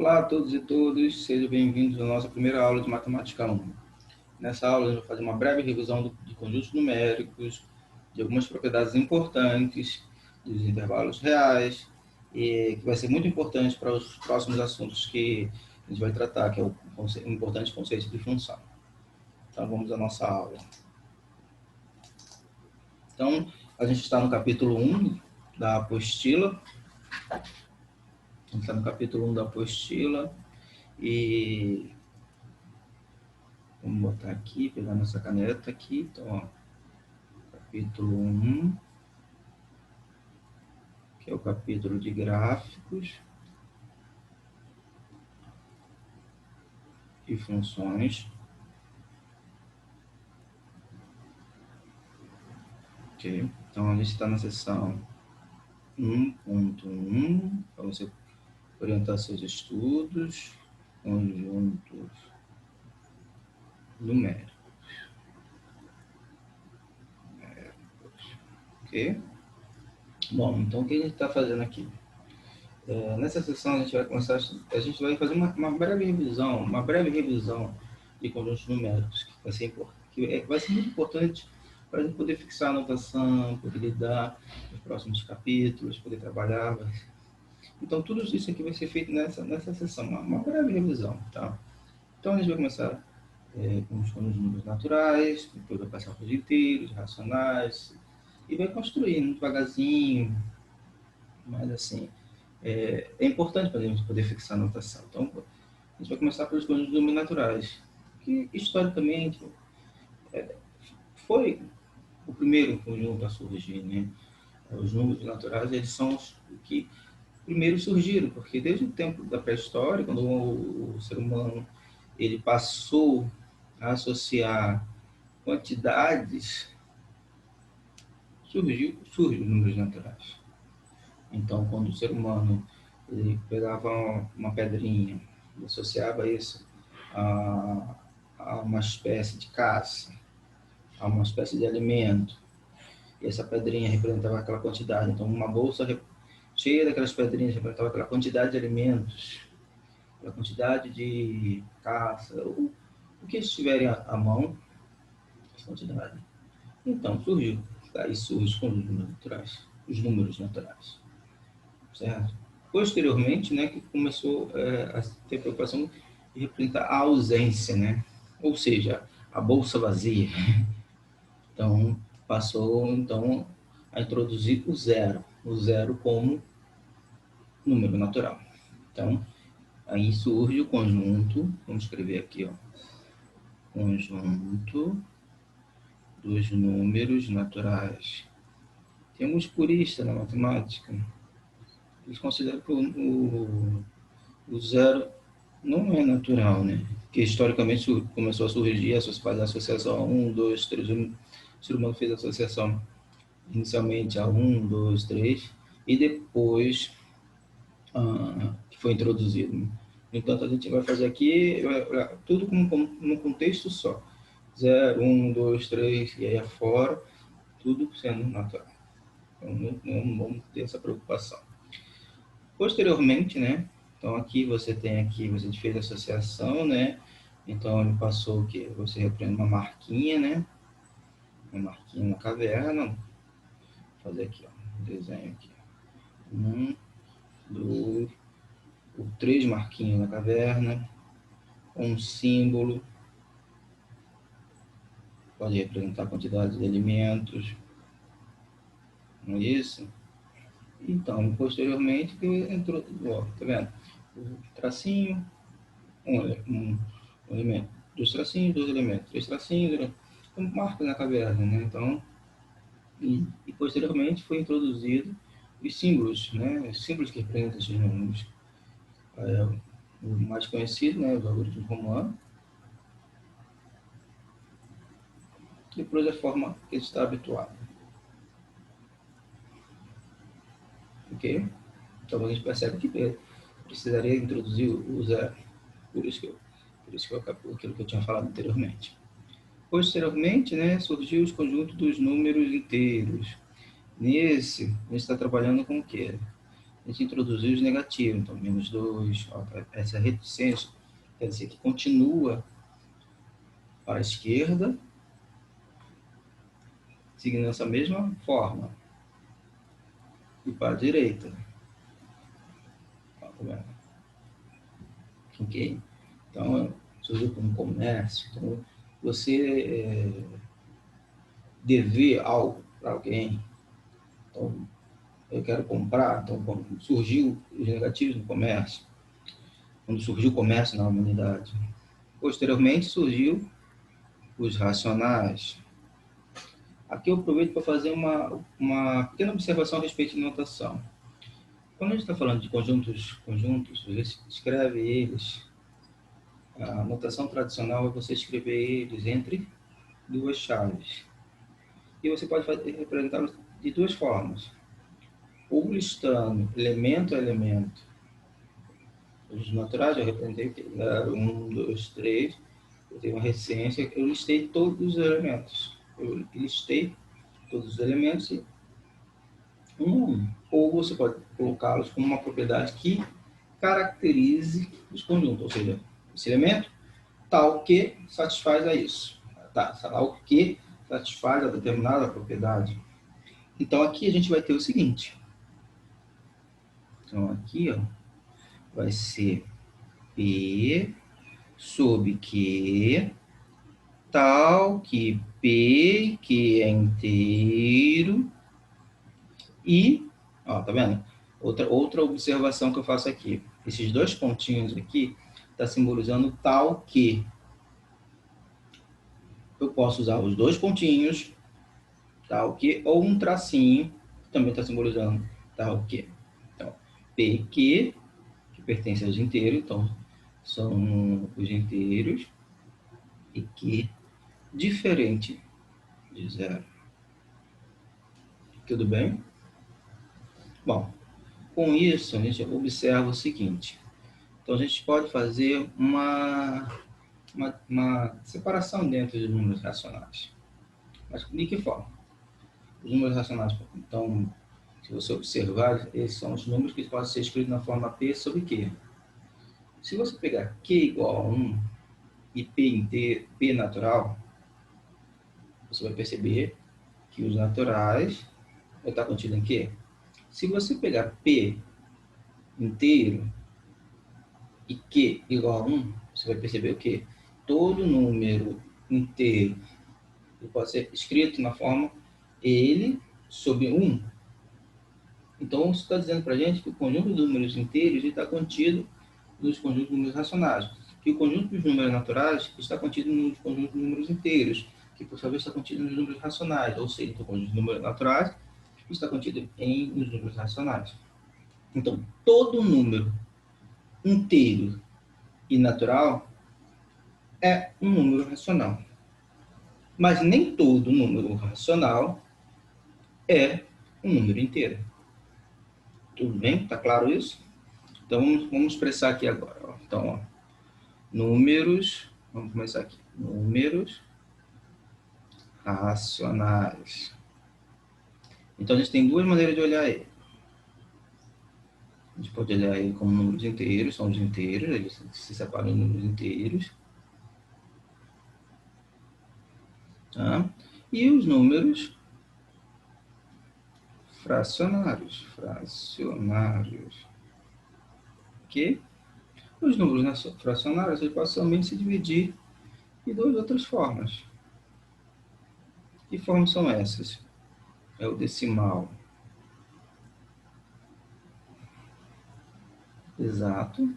Olá a todos e todas, sejam bem-vindos à nossa primeira aula de Matemática 1. Nessa aula, a gente vai fazer uma breve revisão de conjuntos numéricos, de algumas propriedades importantes, dos intervalos reais, e que vai ser muito importante para os próximos assuntos que a gente vai tratar, que é o importante conceito de função. Então, vamos à nossa aula. Então, a gente está no capítulo 1 da apostila. A gente está no capítulo 1 da apostila. E vamos botar aqui, pegar nossa caneta aqui. Então, ó, capítulo 1, que é o capítulo de gráficos e funções. Ok, então a gente está na seção 1.1, para você orientar seus estudos, conjuntos numéricos. Ok? Bom, então o que a gente está fazendo aqui? Nessa sessão a gente vai fazer uma breve revisão de conjuntos numéricos, que vai ser muito importante para a gente poder fixar a anotação, poder lidar nos próximos capítulos, poder trabalhar. Então tudo isso aqui vai ser feito nessa sessão, uma breve revisão, tá? Então a gente vai começar com os números naturais, depois vai passar para os inteiros, racionais, e vai construindo devagarzinho, mas assim, é importante para a gente poder fixar a notação. Então, a gente vai começar pelos conjuntos números naturais, que historicamente foi o primeiro conjunto a surgir, né? Os números naturais, eles são os que primeiro surgiram, porque desde o tempo da pré-história, quando o ser humano ele passou a associar quantidades, surgiu os números naturais. Então, quando o ser humano ele pegava uma pedrinha e associava isso a uma espécie de caça, a uma espécie de alimento, e essa pedrinha representava aquela quantidade. Então, uma bolsa cheia daquelas pedrinhas representava aquela quantidade de alimentos, aquela quantidade de caça, o que eles tiverem à mão, essa quantidade. Então, daí surgem os números naturais. Certo? Posteriormente, né, que começou a ter preocupação de representar a ausência, né? Ou seja, a bolsa vazia. Então, passou então a introduzir o zero como número natural. Então, aí surge o conjunto, vamos escrever aqui, ó, conjunto dos números naturais. Tem alguns puristas na matemática, eles consideram que o zero não é natural, né? Que historicamente começou a surgir, fazer a associação 1, 2, 3. O ser humano fez a associação inicialmente a 1, 2, 3 e depois que foi introduzido. No entanto, a gente vai fazer aqui tudo num contexto só. 0, 1, 2, 3 e aí afora, tudo sendo natural. Então, não vamos ter essa preocupação. Posteriormente, né? Então aqui você fez a associação, né? Então ele passou o que? Você repreende uma marquinha, né? Uma marquinha na caverna. Vou fazer aqui, ó, um desenho aqui. 1, 2, 3 marquinhas na caverna. Um símbolo. Pode representar a quantidade de alimentos. Não é isso? Então, posteriormente, que entrou, ó, tá vendo? O tracinho, um elemento. 2 tracinhos, 2 elementos. 3 tracinhos, então, marca na caverna, né? Então, e posteriormente foi introduzido os símbolos, né? Os símbolos que representam esses números. O mais conhecido, né? Os algoritmos romanos. Depois a forma que ele está habituado. Ok? Então a gente percebe que precisaria introduzir o zero. Por isso que eu acabo aquilo que eu tinha falado anteriormente. Posteriormente, né, surgiu os conjuntos dos números inteiros. Nesse, a gente está trabalhando com o quê? a gente introduziu os negativos, então menos 2, ó, essa reticência quer dizer que continua para a esquerda, seguindo essa mesma forma, e para a direita. Ó, tá vendo? Ok? Então, surgiu como comércio. Então, você dever algo para alguém. Então, eu quero comprar. Então, quando surgiu os negativos no comércio, quando surgiu o comércio na humanidade. Posteriormente, surgiu os racionais. Aqui eu aproveito para fazer uma pequena observação a respeito de notação. Quando a gente está falando de conjuntos, você escreve eles. A notação tradicional é você escrever eles entre duas chaves. E você pode representá-los de duas formas. Ou listando elemento a elemento. Os naturais eu representei o quê? 0, 1, 2, 3. Eu tenho uma recência, eu listei todos os elementos. Eu listei todos os elementos e um a um. Ou você pode colocá-los como uma propriedade que caracterize os conjuntos, ou seja, esse elemento tal que satisfaz a isso, tal que satisfaz a determinada propriedade. Então aqui a gente vai ter o seguinte. Então aqui, ó, vai ser P sob Q tal que P que é inteiro e, ó, tá vendo? Outra observação que eu faço aqui. Esses dois pontinhos aqui está simbolizando tal que. Eu posso usar os dois pontinhos, tal que, ou um tracinho, que também está simbolizando tal que. Então, PQ, que pertence aos inteiros, então são os inteiros, e que diferente de zero. Tudo bem? Bom, com isso a gente observa o seguinte. Então a gente pode fazer uma separação dentro dos números racionais. Mas de que forma? Os números racionais, então, se você observar, esses são os números que podem ser escritos na forma P sobre Q. Se você pegar Q igual a 1 e P inteiro, P natural, você vai perceber que os naturais vai estar contido em Q. Se você pegar P inteiro e Q igual a 1, você vai perceber o quê? Todo número inteiro pode ser escrito na forma ele sobre 1. Então, isso está dizendo para a gente que o conjunto de números inteiros está contido nos conjuntos de números racionais. Que o conjunto dos números naturais está contido nos conjuntos de números inteiros, que por sua vez está contido nos números racionais. Ou seja, o conjunto de números naturais está contido nos números racionais. Então, todo número inteiro e natural é um número racional. Mas nem todo número racional é um número inteiro. Tudo bem? Está claro isso? Então, vamos expressar aqui agora. Ó. Então, ó, números, vamos começar aqui. Números racionais. Então, a gente tem duas maneiras de olhar ele. A gente pode olhar ele como números inteiros, são os inteiros, eles se separam em números inteiros. Tá? E os números fracionários. Ok? Os números fracionários eles podem somente se dividir de duas outras formas. Que formas são essas? É o decimal exato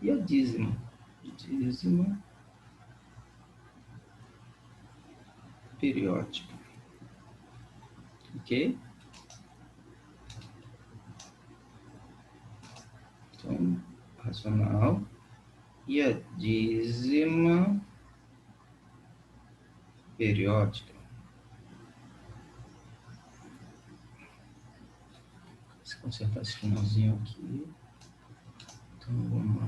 e a dízima. Dízima periódica. Ok? Então, racional e a dízima periódica. Vou consertar esse finalzinho aqui. Então, vamos lá.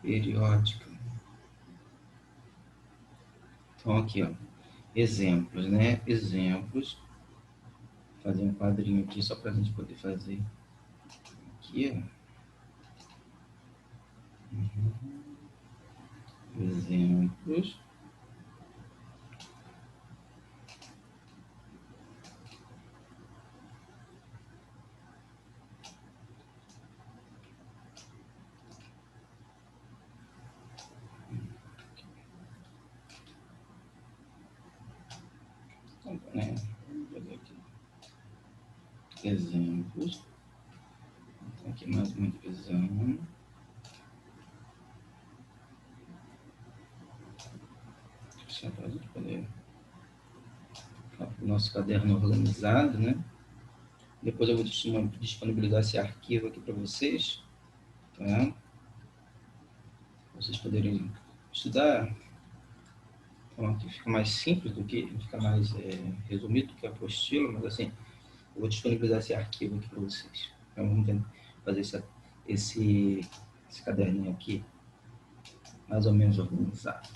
Periódica. Então, aqui, ó. Exemplos, né? Exemplos. fazer um quadrinho aqui só para a gente poder fazer aqui, ó. Exemplos. Né? Vamos fazer aqui. Exemplos. Então, aqui mais uma divisão. Só para a gente poder ficar com o nosso caderno organizado, né? Depois eu vou disponibilizar esse arquivo aqui para vocês, tá? Vocês poderem estudar. Então, aqui fica mais simples do que, fica mais resumido do que a apostila, mas assim, eu vou disponibilizar esse arquivo aqui para vocês. Então, vamos fazer esse caderninho aqui, mais ou menos organizado.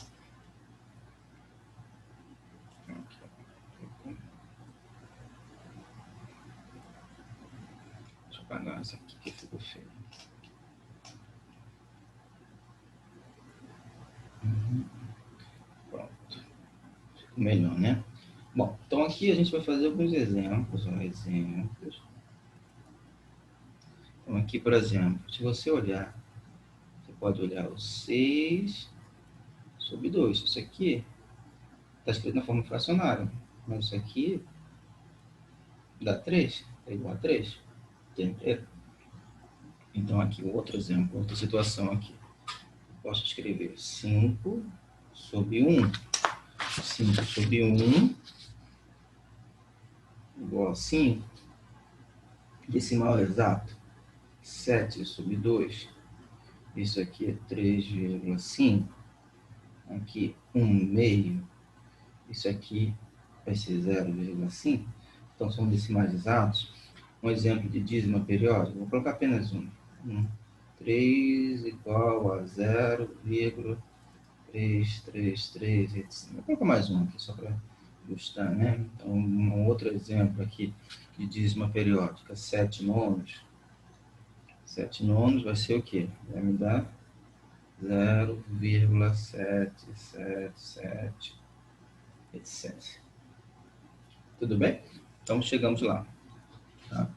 Deixa eu apagar essa aqui que ficou feio. Pronto. Ficou melhor, né? Bom, então aqui a gente vai fazer alguns exemplos. Ó, exemplos. Então aqui, por exemplo, se você olhar, você pode olhar o 6 sobre 2. Isso aqui está escrito na forma fracionária, mas isso aqui dá 3, é igual a 3. Entenderam? Então aqui, outro exemplo, outra situação aqui. Posso escrever 5 sobre 1. 5 sobre 1 igual a 5. Decimal exato. 7 sobre 2. Isso aqui é 3,5. Aqui, 1 meio. Isso aqui vai ser 0,5. Então, são decimais exatos. Um exemplo de dízima periódica, vou colocar apenas um. 3 igual a 0,333, etc. Vou colocar mais um aqui, só para ilustrar, né? Então, um outro exemplo aqui de dízima periódica, 7 nonos. 7 nonos vai ser o quê? Vai me dar 0,777, etc. Tudo bem? Então, chegamos lá. Tá?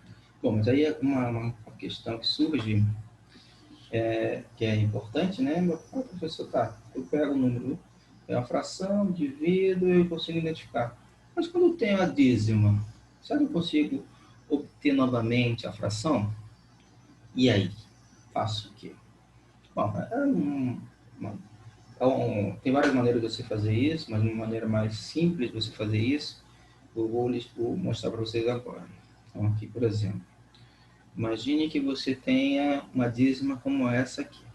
Bom, mas aí é uma questão que surge, que é importante, né? Meu professor, tá, eu pego o número, é uma fração, divido e eu consigo identificar. Mas quando eu tenho a dízima, será que eu consigo obter novamente a fração? E aí? Faço o quê? Bom, tem várias maneiras de você fazer isso, mas uma maneira mais simples de você fazer isso, eu vou mostrar para vocês agora. Então, aqui, por exemplo, imagine que você tenha uma dízima como essa aqui.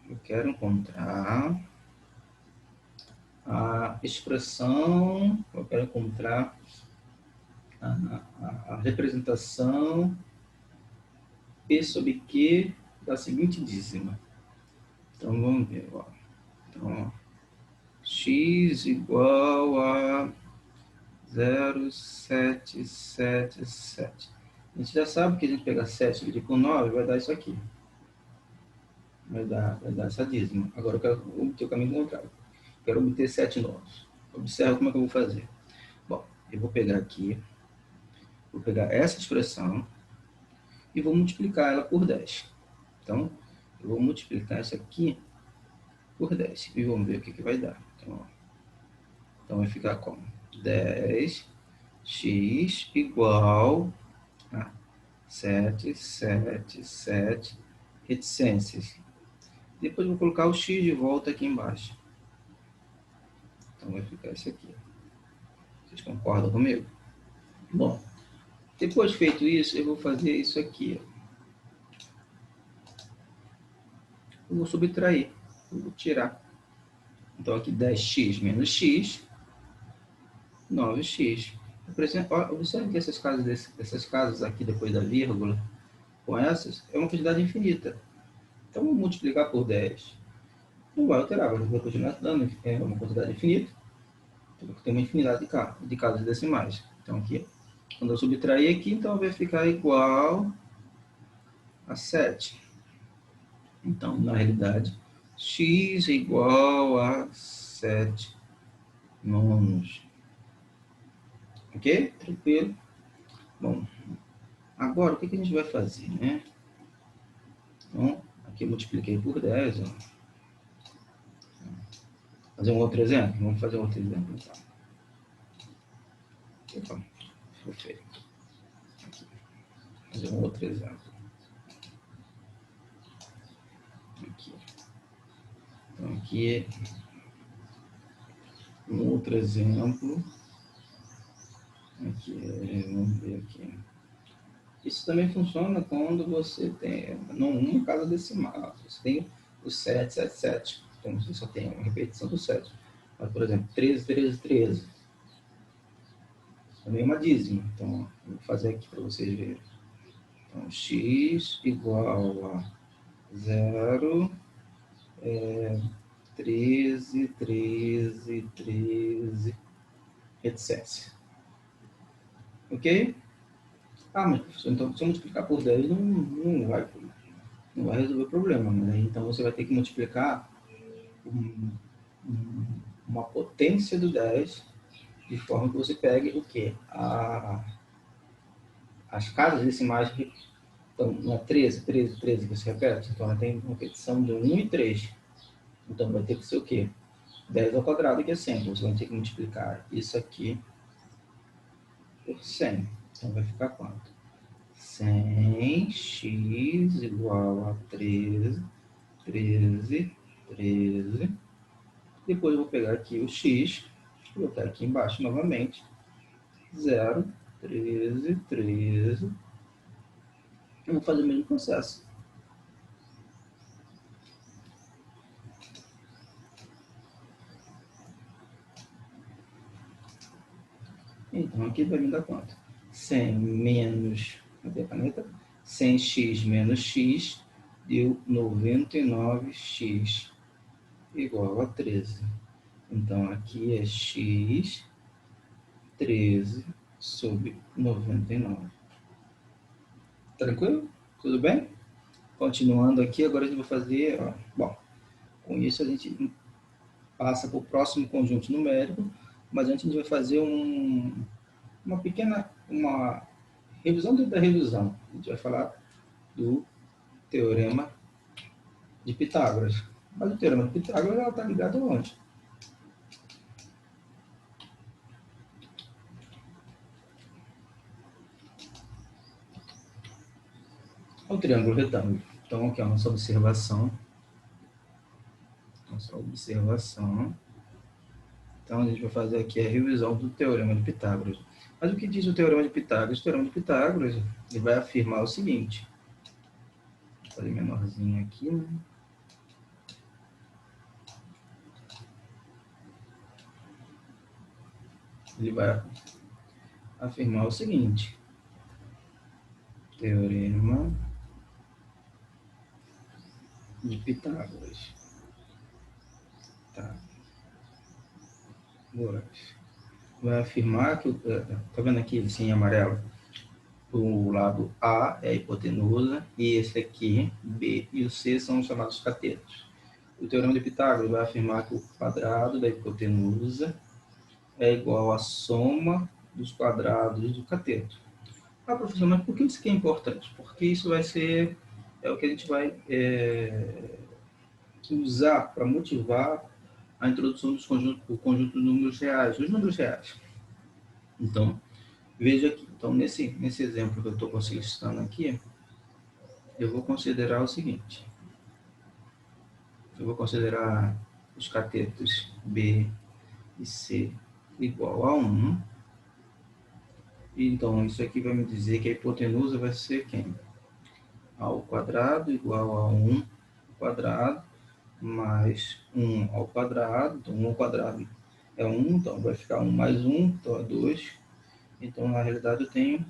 Eu quero encontrar a expressão, eu quero encontrar a representação P sobre Q da seguinte dízima. Então, vamos ver, ó. Então, ó, x igual a 0,777. A gente já sabe que a gente pegar 7 e dividir por 9 vai dar isso aqui. Vai dar essa dízima. Agora eu quero obter o caminho contrário. Quero obter 7 nonos. Observa como é que eu vou fazer. Bom, eu vou pegar aqui, vou pegar essa expressão e vou multiplicar ela por 10. Então, eu vou multiplicar isso aqui por 10 e vamos ver o que vai dar. Então vai ficar como? 10x igual a 777 reticências. Depois eu vou colocar o x de volta aqui embaixo. Então vai ficar isso aqui. Vocês concordam comigo? Bom, depois feito isso, eu vou fazer isso aqui. Eu vou subtrair, eu vou tirar. Então aqui 10x menos x, 9x. Observe que essas casas aqui depois da vírgula, com essas, é uma quantidade infinita. Então, vou multiplicar por 10. Não vai alterar, vai continuar dando uma quantidade infinita. Tem uma infinidade de casas decimais. Então, aqui, Quando eu subtrair aqui, então vai ficar igual a 7. Então, na realidade, x é igual a 7 nonos. Ok? Tranquilo? Bom, agora o que a gente vai fazer, né? Então, aqui eu multipliquei por 10. Ó. Fazer um outro exemplo? Vamos fazer um outro exemplo, então. Opa, foi feio. Aqui. Fazer um outro exemplo. Aqui. Então, aqui um outro exemplo. Aqui, vamos ver aqui. Isso também funciona quando você tem, não uma casa decimal, você tem o 777. Então, você só tem uma repetição do 7. Mas, por exemplo, 13, 13, 13. Também é uma dízima. Então, vou fazer aqui para vocês verem. Então, x igual a 0, 13, 13, 13, etc. Ok? Ah, mas professor, então se eu multiplicar por 10 não vai resolver o problema. Né? Então você vai ter que multiplicar uma potência do 10 de forma que você pegue o quê? As casas decimais, então, não é 13, 13, 13 que você repete, então ela tem uma repetição de 1 e 3. Então vai ter que ser o quê? 10 ao quadrado, que é 100. Então você vai ter que multiplicar isso aqui por 100. Então vai ficar quanto? 100x igual a 13, 13, 13. Depois eu vou pegar aqui o x, vou botar aqui embaixo novamente. 0, 13, 13. Eu vou fazer o mesmo processo. Então aqui vai me dar quanto? 100 menos, cadê a caneta? 100x menos x deu 99x igual a 13. Então aqui é x 13 sobre 99. Tranquilo? Tudo bem? Continuando aqui, agora a gente vai fazer, ó, bom, com isso a gente passa para o próximo conjunto numérico, mas antes a gente vai fazer uma pequena, uma revisão dentro da revisão. A gente vai falar do teorema de Pitágoras. Mas o teorema de Pitágoras está ligado aonde? Ao triângulo retângulo. Então, aqui é a nossa observação. Nossa observação. Então, a gente vai fazer aqui a revisão do teorema de Pitágoras. Mas o que diz o teorema de Pitágoras? O teorema de Pitágoras ele vai afirmar o seguinte. Vou fazer menorzinho aqui, né? Ele vai afirmar o seguinte. Teorema de Pitágoras. Tá. Vai afirmar que, tá vendo aqui assim em amarelo? O lado A é a hipotenusa e esse aqui, B e o C, são chamados catetos. O teorema de Pitágoras vai afirmar que o quadrado da hipotenusa é igual à soma dos quadrados do cateto. Ah, professor, mas por que isso aqui é importante? Porque isso vai ser, é o que a gente vai usar para motivar a introdução do conjunto de números reais, os números reais. Então, veja aqui, então nesse exemplo que eu estou considerando aqui, eu vou considerar o seguinte. Eu vou considerar os catetos B e C igual a 1. Então, isso aqui vai me dizer que a hipotenusa vai ser quem? A ao quadrado igual a 1 ao quadrado mais 1 ao quadrado. Então, 1 ao quadrado é 1, então vai ficar 1 mais 1, então é 2. Então, na realidade, eu tenho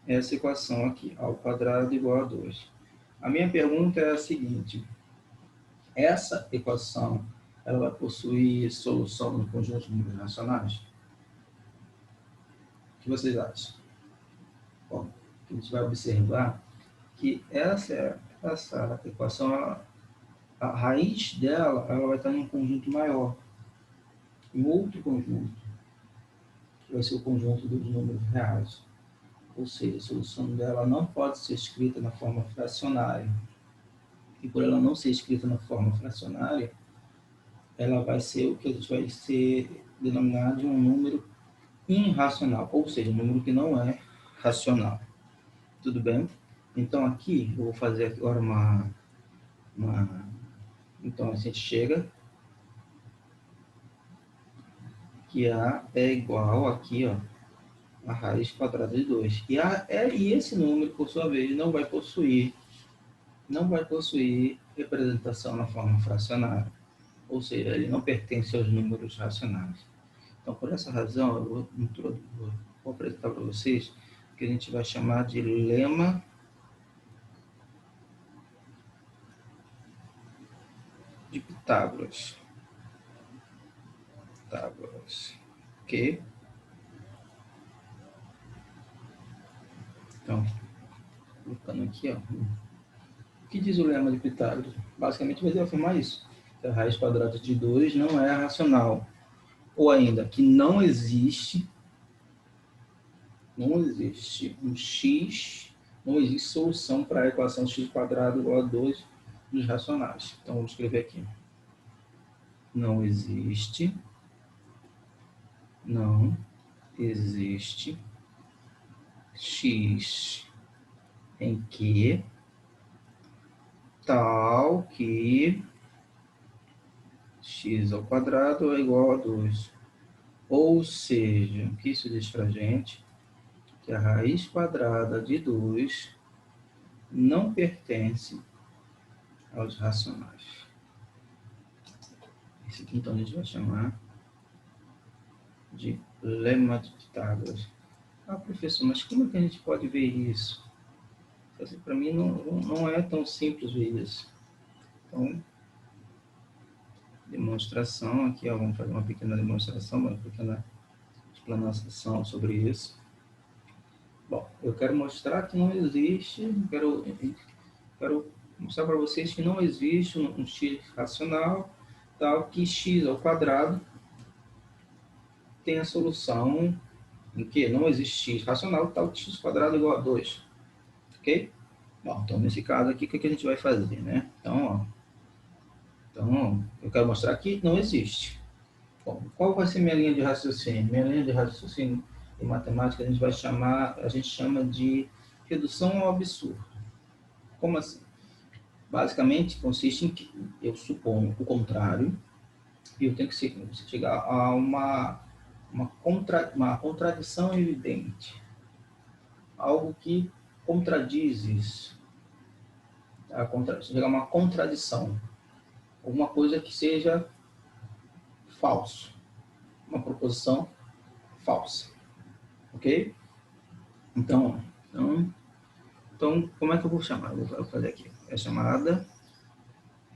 essa equação aqui, a ao quadrado igual a 2. A minha pergunta é a seguinte. Essa equação, ela vai possuir solução no conjunto de números racionais? que vocês acham? Bom, a gente vai observar que essa equação, a raiz dela, ela vai estar num conjunto maior, em outro conjunto, que vai ser o conjunto dos números reais. Ou seja, a solução dela não pode ser escrita na forma fracionária. E por ela não ser escrita na forma fracionária, ela vai ser o que a gente vai ser denominado de um número irracional, ou seja, um número que não é racional. Tudo bem? Então aqui, eu vou fazer agora então a gente chega que A é igual aqui, ó, a raiz quadrada de 2. E esse número, por sua vez, não vai possuir representação na forma fracionária. Ou seja, ele não pertence aos números racionais. Então, por essa razão, eu vou apresentar para vocês o que a gente vai chamar de lema de Pitágoras. Ok? Então, colocando aqui, ó. O que diz o lema de Pitágoras? Basicamente vai afirmar isso. Que a raiz quadrada de 2 não é racional. Ou ainda, que não existe um x, não existe solução para a equação x quadrado igual a 2 dos racionais. Então, vou escrever aqui. Não existe x em que tal que x ao quadrado é igual a 2. Ou seja, o que isso diz para a gente? Que a raiz quadrada de 2 não pertence aos racionais. Esse aqui, então, a gente vai chamar de lema de Pitágoras. Ah, professor, mas como é que a gente pode ver isso? Assim, para mim, não é tão simples ver isso. Então, demonstração aqui, ó, vamos fazer uma pequena demonstração, uma pequena explanação sobre isso. Bom, eu quero mostrar que não existe, quero mostrar para vocês que não existe um x racional, tal que x ao quadrado tem a solução em que não existe x racional, tal que x quadrado é igual a 2. Ok? Bom, então nesse caso aqui, o que a gente vai fazer, né? Então, eu quero mostrar que não existe. Bom, qual vai ser minha linha de raciocínio? Minha linha de raciocínio em matemática a gente chama de redução ao absurdo. Como assim? Basicamente, consiste em que eu suponho o contrário e eu tenho que chegar a uma contradição evidente. Algo que contradiz isso. Chegar a uma contradição. Alguma coisa que seja falso. Uma proposição falsa. Ok? Então, como é que eu vou chamar? Eu vou fazer aqui. É chamada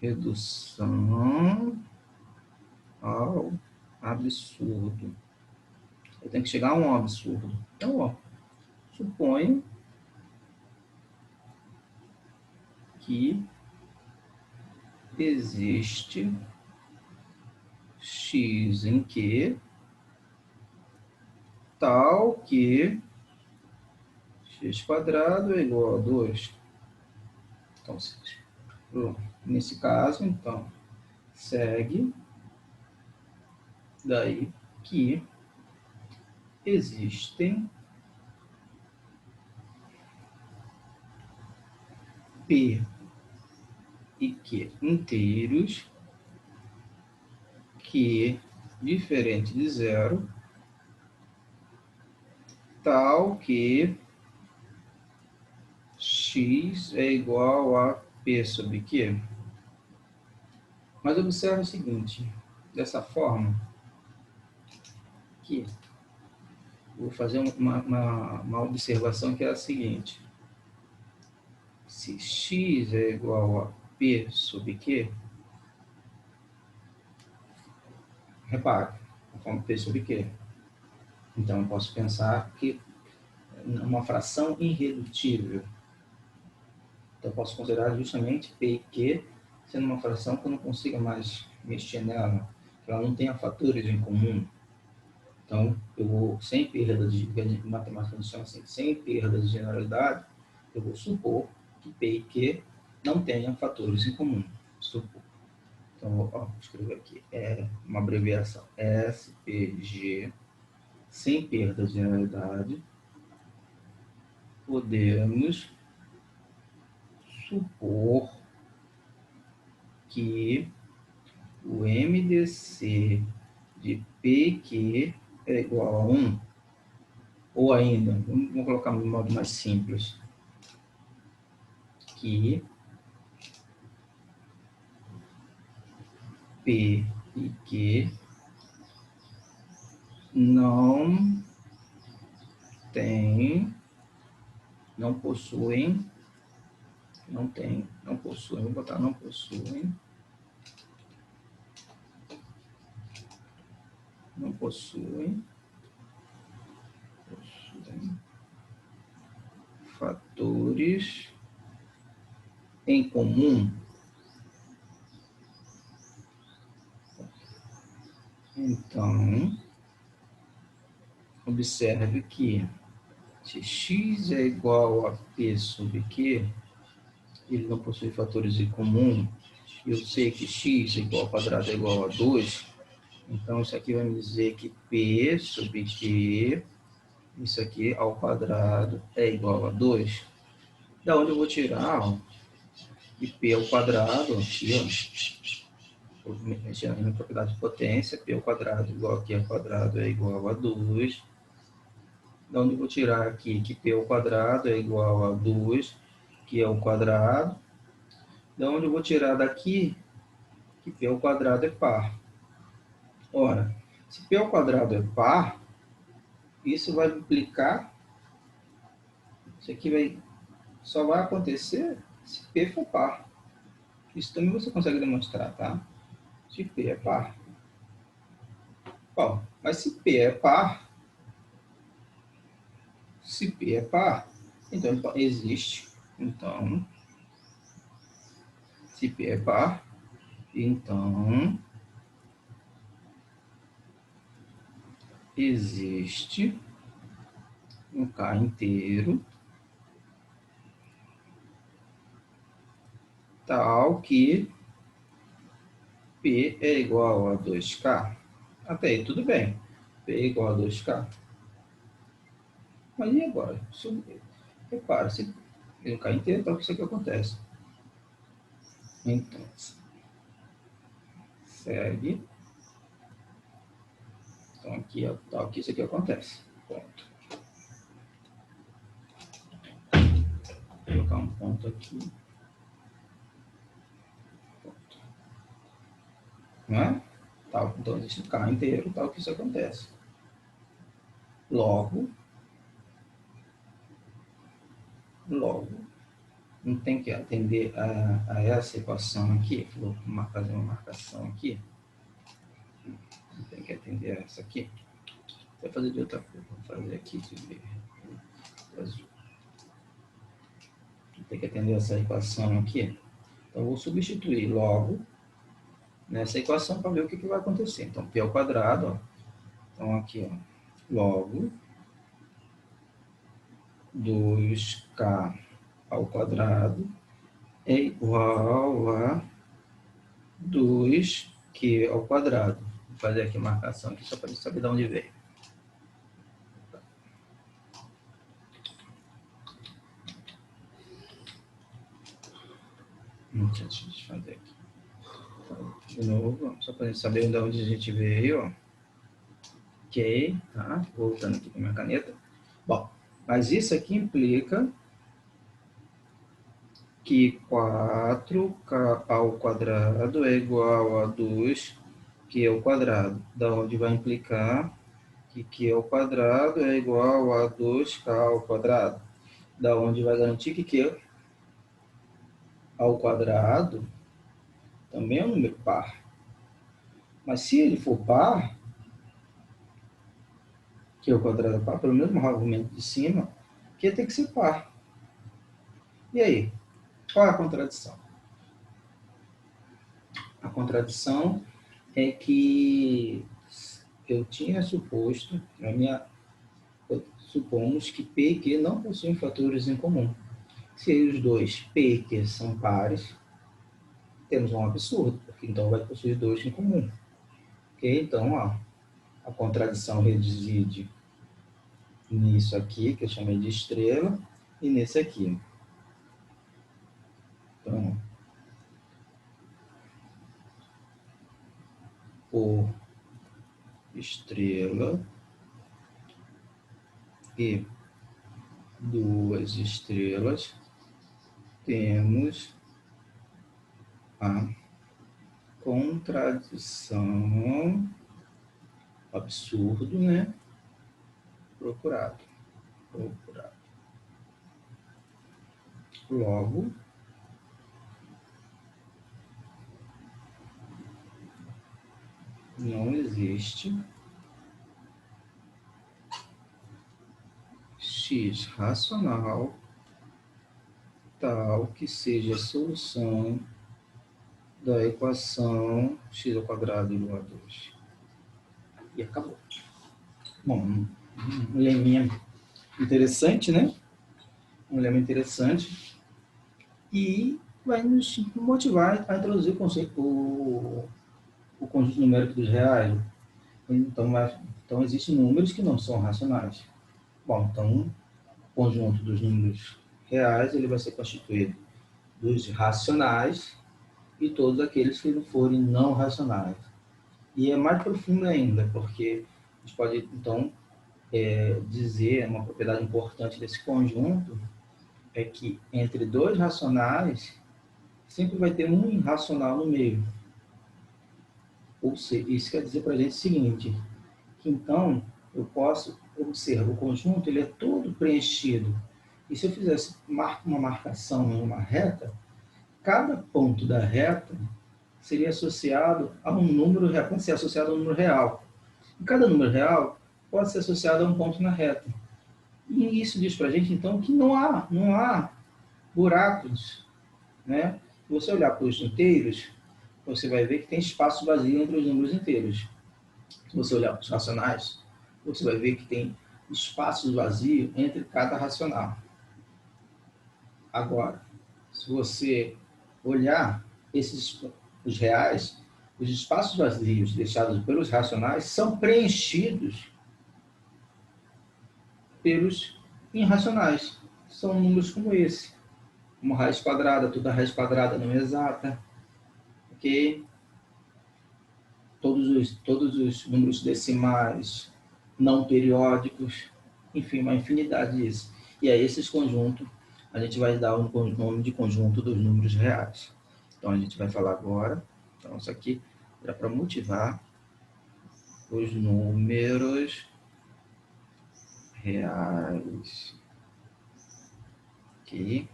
redução ao absurdo. Eu tenho que chegar a um absurdo. Então, ó, suponho que existe x em que tal que x quadrado é igual a 2. Então, nesse caso, então, segue daí que existem P e Q inteiros que, diferente de zero, tal que x é igual a P sobre Q. Mas observe o seguinte, dessa forma, que vou fazer uma observação que é a seguinte. Se x é igual a P sobre Q, repare, a forma P sobre Q. Então, eu posso pensar que uma fração irredutível. Então, eu posso considerar justamente P e Q sendo uma fração que eu não consiga mais mexer nela, que ela não tenha fatores em comum. Então, eu vou, sem perda de matemática funciona assim, sem perda de generalidade, eu vou supor que P e Q não tenham fatores em comum. Supor. Então, vou escrever aqui, é uma abreviação, SPG, sem perda de generalidade, podemos supor que o MDC de PQ é igual a 1, ou ainda, vamos colocar de modo mais simples, que P e Q não tem, não possuem, não possuem, vou botar não possuem, fatores em comum. Então, observe que se x é igual a p sobre q, ele não possui fatores em comum, eu sei que x igual ao quadrado é igual a 2, então isso aqui vai me dizer que p sobre q, isso aqui ao quadrado é igual a 2. Da onde eu vou tirar, ó, de p ao quadrado, aqui, ó, mexendo na propriedade de potência, p ao quadrado igual a q ao quadrado é igual a 2. Da onde eu vou tirar aqui que p ao quadrado é igual a 2, que é o quadrado. Da onde eu vou tirar daqui que p ao quadrado é par. Ora, se p ao quadrado é par, isso vai implicar, isso aqui só vai acontecer se p for par. Isso também você consegue demonstrar, tá? Se p é par. Bom, mas se p é par, então existe. Então, se p é par, então existe um K inteiro tal que P é igual a 2K. Até aí tudo bem. P é igual a 2K. Mas e agora? Repara, se um K inteiro, tal que isso aqui acontece. Então, segue. Então aqui é tal que isso aqui acontece. Ponto. Vou colocar um ponto aqui. Ponto. Não é? Tal, então existe um K inteiro, tal que isso acontece. Logo, não tem que atender a essa equação aqui. Vou fazer uma marcação aqui. Não tem que atender a essa aqui. Vou fazer de outra cor. Vou fazer aqui de azul. Tem que atender essa equação aqui. Então, vou substituir logo nessa equação para ver o que vai acontecer. Então, P ao quadrado, ó. Então, aqui, ó, logo 2K ao quadrado é igual a 2Q ao quadrado. Vou fazer aqui a marcação aqui só para saber de onde veio. Deixa eu fazer aqui. De novo, só para saber de onde a gente veio, ó. Ok, tá? Voltando aqui com a minha caneta. Bom, mas isso aqui implica que 4K ao quadrado é igual a 2Q ao quadrado, da onde vai implicar que Q ao quadrado é igual a 2K ao quadrado, da onde vai garantir que Q ao quadrado também é um número par. Mas se ele for par, que é o quadrado par, pelo mesmo argumento de cima, que tem que ser par. E aí? Qual é a contradição? A contradição é que eu tinha suposto, supomos que P e Q não possuem fatores em comum. Se os dois P e Q são pares, temos um absurdo, porque então vai possuir dois em comum. Ok? Então, ó, a contradição reside nisso aqui, que eu chamei de estrela, e nesse aqui. Então, por estrela e duas estrelas, temos a contradição, absurdo, né? Procurado. Logo, não existe x racional tal que seja a solução da equação x ao quadrado igual a 2. E acabou. Bom, um leminha interessante, né? Um lema interessante. E vai nos motivar a introduzir o conceito, o conjunto numérico dos reais. Então, existem números que não são racionais. Bom, então, o conjunto dos números reais ele vai ser constituído dos racionais e todos aqueles que forem não racionais. E é mais profundo ainda, porque a gente pode, então, dizer, uma propriedade importante desse conjunto é que entre dois racionais sempre vai ter um irracional no meio. Ou seja, isso quer dizer para a gente o seguinte, que então eu posso observar o conjunto, ele é todo preenchido. E se eu fizesse uma marcação em uma reta, cada ponto da reta seria associado a um número, pode ser associado a um número real. E cada número real pode ser associado a um ponto na reta. E isso diz para a gente, então, que não há buracos, né? Se você olhar para os inteiros, você vai ver que tem espaço vazio entre os números inteiros. Se você olhar para os racionais, você vai ver que tem espaço vazio entre cada racional. Agora, se você olhar os reais, os espaços vazios deixados pelos racionais são preenchidos pelos irracionais. São números como esse. Uma raiz quadrada, toda raiz quadrada não exata. Ok? Todos os números decimais não periódicos. Enfim, uma infinidade disso. E a esses conjuntos, a gente vai dar o nome de conjunto dos números reais. Então, a gente vai falar agora. Então, isso aqui era para motivar os números reais. Ok?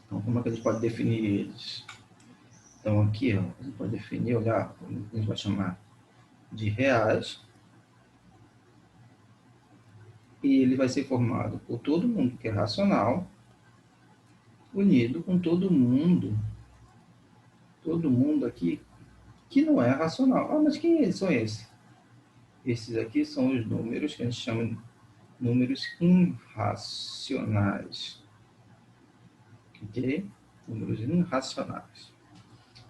Então, como é que a gente pode definir eles? Então, aqui, ó, a gente pode definir, olhar, a gente vai chamar de reais. E ele vai ser formado por todo mundo que é racional, unido com todo mundo aqui que não é racional. Ah, mas quem são esses? Esses aqui são os números que a gente chama de números irracionais. Ok? Números irracionais.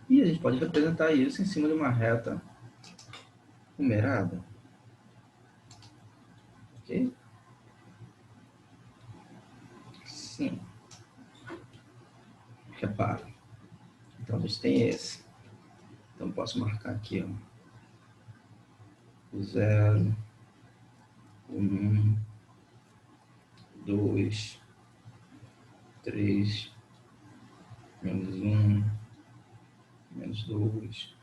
E a gente pode representar isso em cima de uma reta numerada. Ok? Sim. Repara. Então, a gente tem esse. Então, eu posso marcar aqui, ó, o 0, o 1, 2, 3, menos 1, menos 2,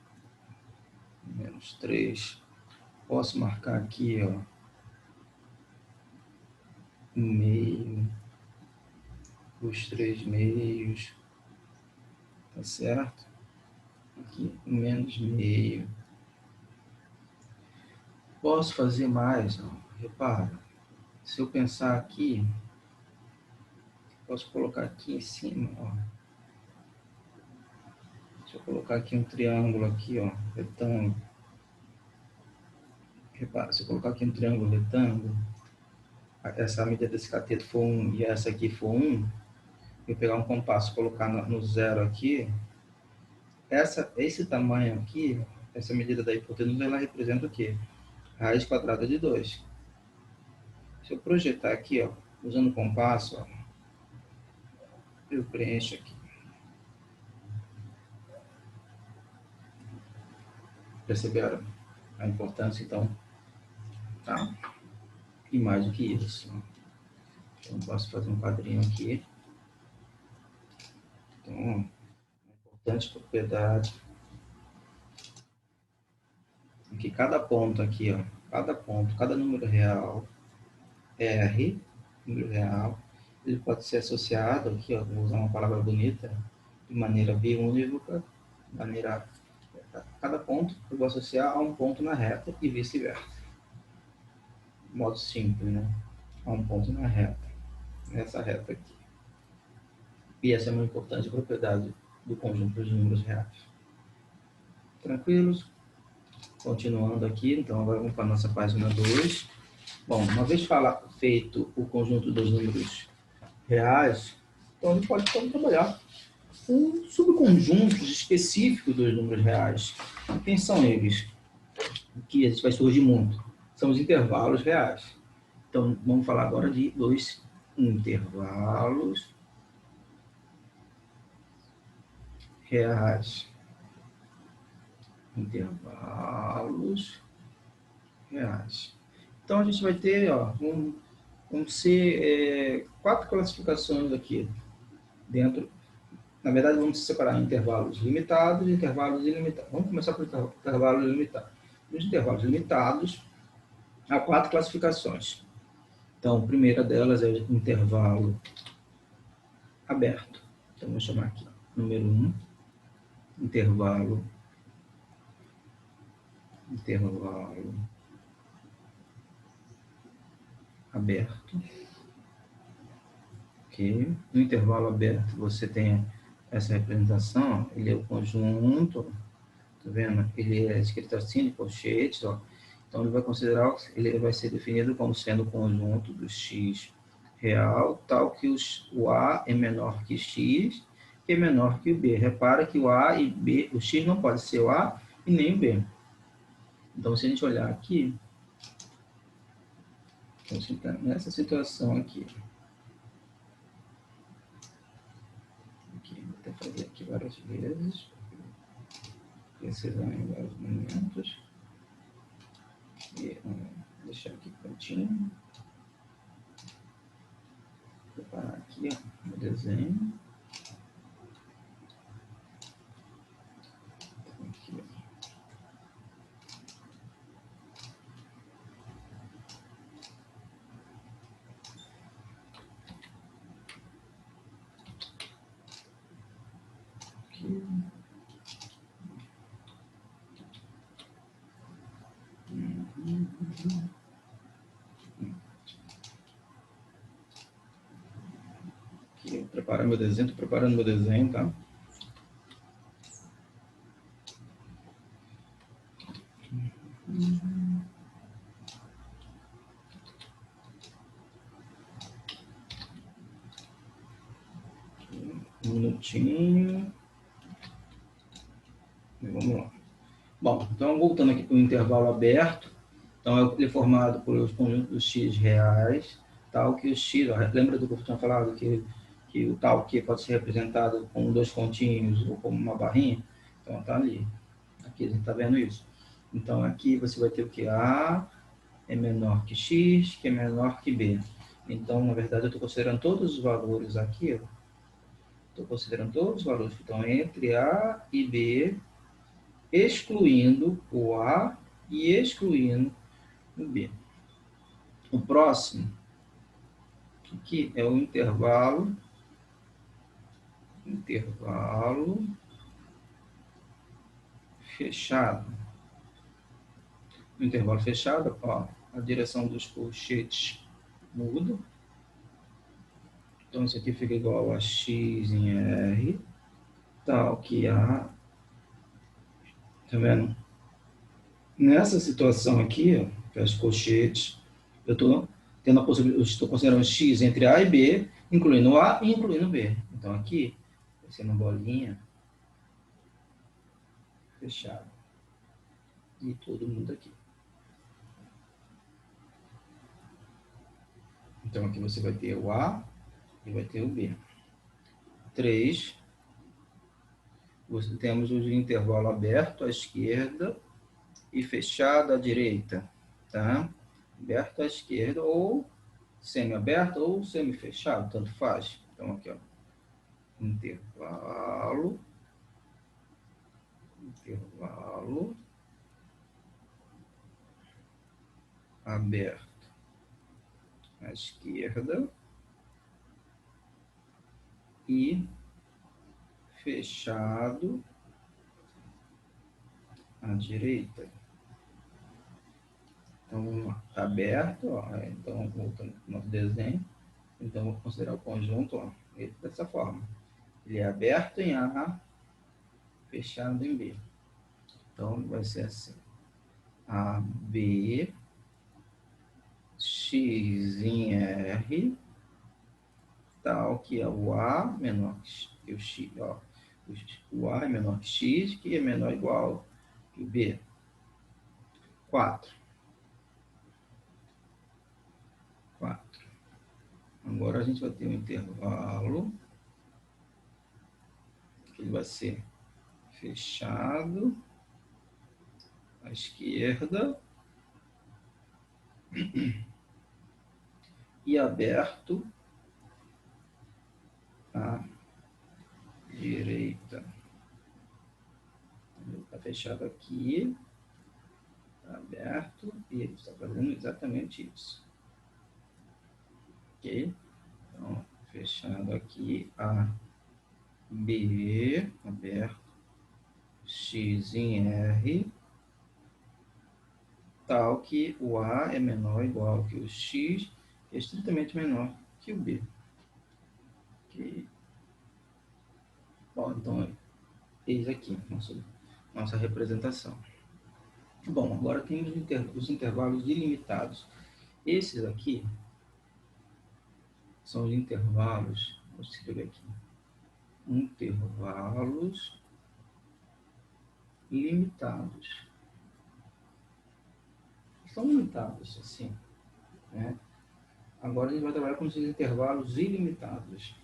menos 3. Posso marcar aqui, ó, meio, os 3 meios, tá certo? Aqui, menos meio. Posso fazer mais, ó. Repara, se eu pensar aqui, posso colocar aqui em cima, ó. Deixa eu colocar aqui um triângulo aqui, ó, retângulo. Repara, se eu colocar aqui um triângulo retângulo, essa medida desse cateto for 1 e essa aqui for 1, eu pegar um compasso e colocar no zero aqui, esse tamanho aqui, essa medida da hipotenusa, ela representa o quê? Raiz quadrada de 2. Se eu projetar aqui, ó, usando o compasso, ó, eu preencho aqui. Perceberam a importância, então? Tá? E mais do que isso. Então, posso fazer um quadrinho aqui. Então, importante propriedade. Aqui, cada ponto aqui, ó, cada ponto, cada número real, R, número real, ele pode ser associado aqui, ó, vou usar uma palavra bonita, de maneira biunívoca, de maneira, cada ponto eu vou associar a um ponto na reta e vice-versa. De modo simples, né? A um ponto na reta, nessa reta aqui. E essa é uma importante propriedade do conjunto de números reais. Tranquilos? Continuando aqui, então agora vamos para a nossa página 2. Bom, uma vez feito o conjunto dos números reais, então a gente pode trabalhar com subconjuntos específicos dos números reais. Quem são eles? Que a gente vai surgir muito. São os intervalos reais. Então, vamos falar agora de dois intervalos reais. Intervalos reais. Então, a gente vai ter, ó, vão ser 4 classificações aqui dentro. Na verdade, vamos separar em intervalos limitados e intervalos ilimitados. Vamos começar por intervalos limitados. Nos intervalos limitados, há 4 classificações. Então, a primeira delas é o intervalo aberto. Então, vou chamar aqui, número 1, intervalo aberto. Ok? No intervalo aberto, você tem essa representação, ele é o conjunto, tá vendo? Ele é escrito assim, de colchetes, ó. Então, ele vai ser definido como sendo o conjunto do x real, tal que o A é menor que x e é menor que o B. Repara que o A e B, o x não pode ser o A e nem o B. Então, se a gente olhar aqui, nessa situação aqui, vou até fazer aqui várias vezes, precisar em vários momentos, e deixar aqui prontinho, preparar aqui ó, o desenho, aqui, ó. Aqui, preparar meu desenho, estou preparando meu desenho, tá? Um minutinho. E vamos lá. Bom, então voltando aqui para o intervalo aberto, então ele é formado por os conjuntos dos x reais, tal que o x, ó, lembra do que eu tinha falado, que o tal que pode ser representado com 2 pontinhos ou como uma barrinha? Então tá ali. Aqui a gente está vendo isso. Então aqui você vai ter o que? A é menor que x, que é menor que b. Então, na verdade, eu estou considerando todos os valores aqui, estou considerando todos os valores que estão entre A e B, excluindo o A e excluindo o B. O próximo aqui é o intervalo fechado. no intervalo fechado, ó, a direção dos colchetes muda. Então, isso aqui fica igual a x em R, tal que a... Tá vendo? Nessa situação aqui, ó, fecha colchetes, eu estou tendo a possibilidade, eu estou considerando x entre A e B, incluindo A e incluindo B. Então, aqui, vai ser uma bolinha fechada. E todo mundo aqui. Então, aqui você vai ter o A e vai ter o B. 3. Temos o intervalo aberto à esquerda e fechado à direita. Tá? Aberto à esquerda ou semi-aberto ou semi-fechado, tanto faz. Então, aqui, ó. Intervalo aberto à esquerda e fechado à direita. Então, aberto, ó, então, voltando para o nosso desenho, então, vou considerar o conjunto ó, dessa forma. Ele é aberto em A, fechado em B. Então, vai ser assim. AB, X em R, tal que é o A menor que o X. Ó, o A é menor que X, que é menor ou igual que o B. 4. Agora a gente vai ter um intervalo, que ele vai ser fechado à esquerda e aberto à direita. Está fechado aqui, está aberto, e ele está fazendo exatamente isso. Ok? Então, fechado aqui a B, aberto, X em R, tal que o A é menor ou igual que o X, que é estritamente menor que o B. Ok? Bom, então, eis aqui nossa representação. Bom, agora temos os intervalos ilimitados. Esses aqui são os intervalos, vou escrever aqui, intervalos limitados. São limitados, assim, né? Agora a gente vai trabalhar com os intervalos ilimitados.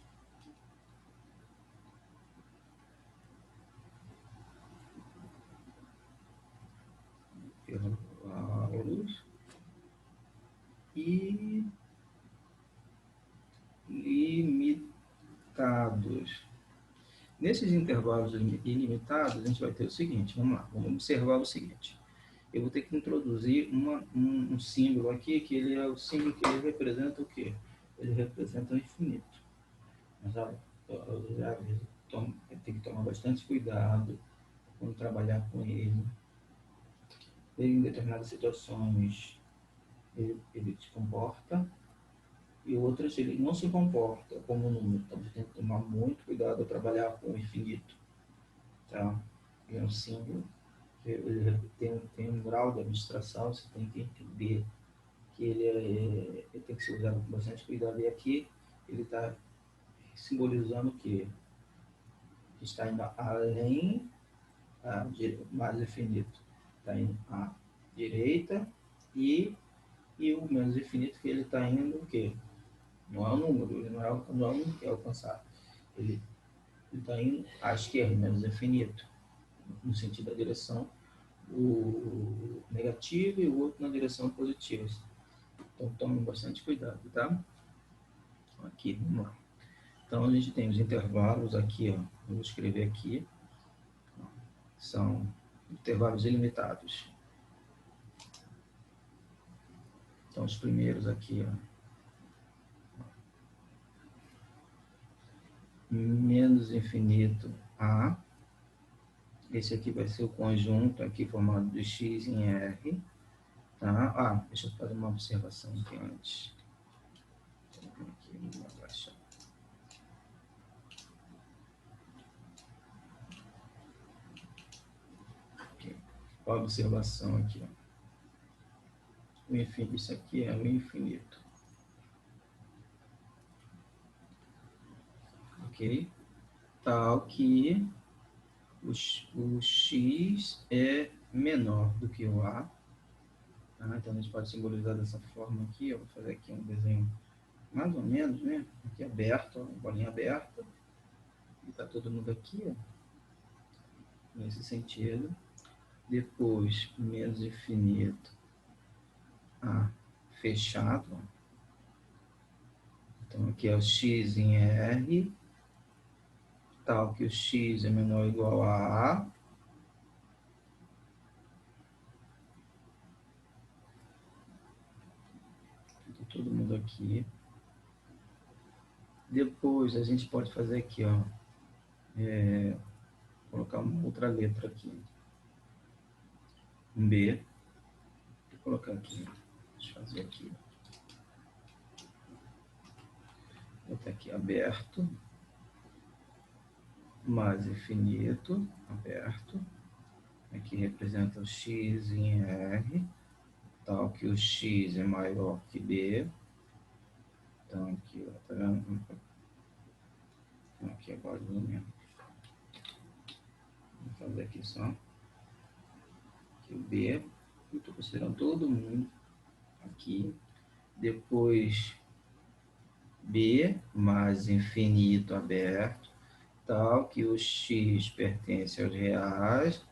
Intervalos ilimitados. Nesses intervalos ilimitados, a gente vai ter o seguinte, vamos lá, vamos observar o seguinte. Eu vou ter que introduzir um símbolo aqui, que ele é o símbolo que ele representa o quê? Ele representa o infinito. Mas, olha, eu já tem que tomar bastante cuidado quando trabalhar com ele. Em determinadas situações, ele se comporta, e outras ele não se comporta como número. Então, você tem que tomar muito cuidado ao trabalhar com o infinito. Tá? Ele é um símbolo, ele tem um grau de abstração, você tem que entender que ele tem que ser usado com bastante cuidado. E aqui ele está simbolizando o quê? Que está indo além, mais infinito. Está indo à direita e o menos infinito que ele está indo o quê? Não é o número, ele não é o número que é alcançado. Ele está indo à esquerda, menos infinito, no sentido da direção o negativo e o outro na direção positiva. Então, tome bastante cuidado, tá? Aqui, vamos lá. Então, a gente tem os intervalos aqui, ó. Eu vou escrever aqui. São intervalos ilimitados. Então, os primeiros aqui, ó. Menos infinito a. Esse aqui vai ser o conjunto aqui formado de x em R. Tá? Ah, deixa eu fazer uma observação aqui antes. Aqui, vou abaixar. Okay. Uma observação aqui. Ó. O infinito, isso aqui é o infinito. Ok? Tal que o x é menor do que o a. Tá? Então a gente pode simbolizar dessa forma aqui. Eu vou fazer aqui um desenho mais ou menos, né? Aqui aberto, ó, bolinha aberta. E tá todo mundo aqui, ó, nesse sentido. Depois, menos infinito a fechado. Ó. Então aqui é o x em R, tal que o x é menor ou igual a A. Tá todo mundo aqui. Depois a gente pode fazer aqui, ó, colocar uma outra letra aqui. Um B. Vou colocar aqui. Deixa eu fazer aqui. Vou botar aqui aberto. Mais infinito. Aberto. Aqui representa o x em R. Tal que o x é maior que B. Então aqui, ó, tá vendo? Aqui a bolinha. Vou fazer aqui só. Aqui o B. Estou considerando todo mundo aqui. Depois B mais infinito aberto, tal que o x pertence aos reais,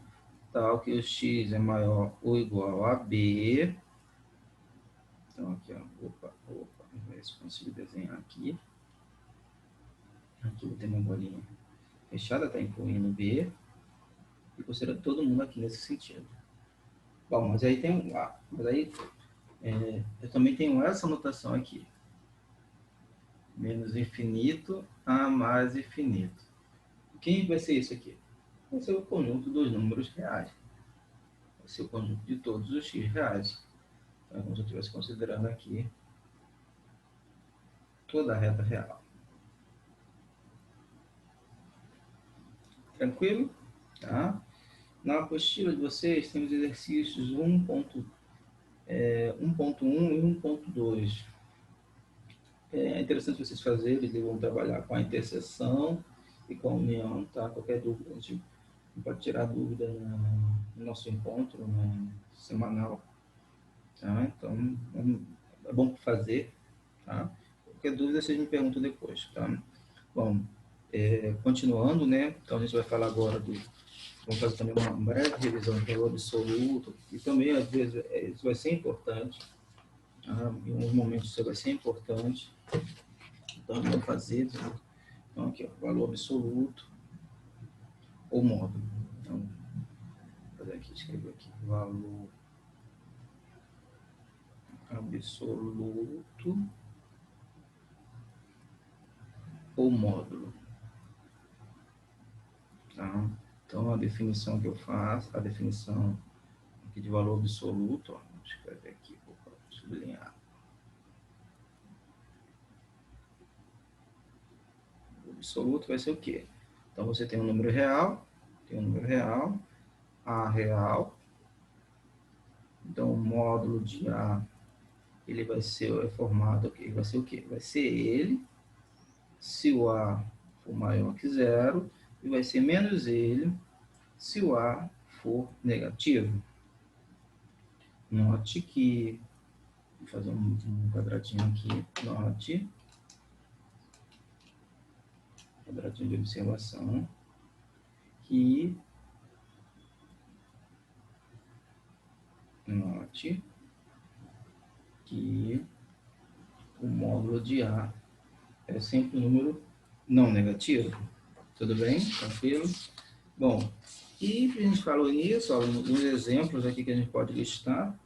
tal que o x é maior ou igual a B. Então aqui, ó, vamos ver se consigo desenhar aqui. Aqui eu tenho uma bolinha fechada, está incluindo B, e considerando todo mundo aqui nesse sentido. Bom, mas aí tem um A, mas aí eu também tenho essa notação aqui. Menos infinito a mais infinito. Quem vai ser isso aqui? Vai ser o conjunto dos números reais. Vai ser o conjunto de todos os x reais. Então, é como se eu estivesse considerando aqui toda a reta real. Tranquilo? Tá? Na apostila de vocês, tem os exercícios 1.1 e 1.2. É interessante vocês fazerem, eles vão trabalhar com a interseção e com a união, tá? Qualquer dúvida, a gente pode tirar dúvida no nosso encontro, né, semanal. Tá? Então, é bom fazer. Tá? Qualquer dúvida, vocês me perguntam depois. Tá? Bom, continuando, né? Então, a gente vai falar agora do... Vamos fazer também uma breve revisão do valor absoluto, e também, às vezes, isso vai ser importante. Tá? Em alguns momentos, isso vai ser importante. Então, vamos fazer. Então, aqui, ó, valor absoluto ou módulo. Então, vou fazer aqui, escrever aqui, valor absoluto ou módulo. Tá? Então, a definição que eu faço, a definição aqui de valor absoluto, ó, vou escrever aqui, vou sublinhar. O absoluto vai ser o quê? Então, você tem um número real, A real. Então, o módulo de A, ele vai ser formado, okay, vai ser o quê? Vai ser ele, se o A for maior que zero, e vai ser menos ele, se o A for negativo. Note que, vou fazer um quadradinho aqui, note, quadradinho de observação, que, note que o módulo de A é sempre um número não negativo. Tudo bem? Tranquilo? Bom, e a gente falou nisso, ó, nos exemplos aqui que a gente pode listar,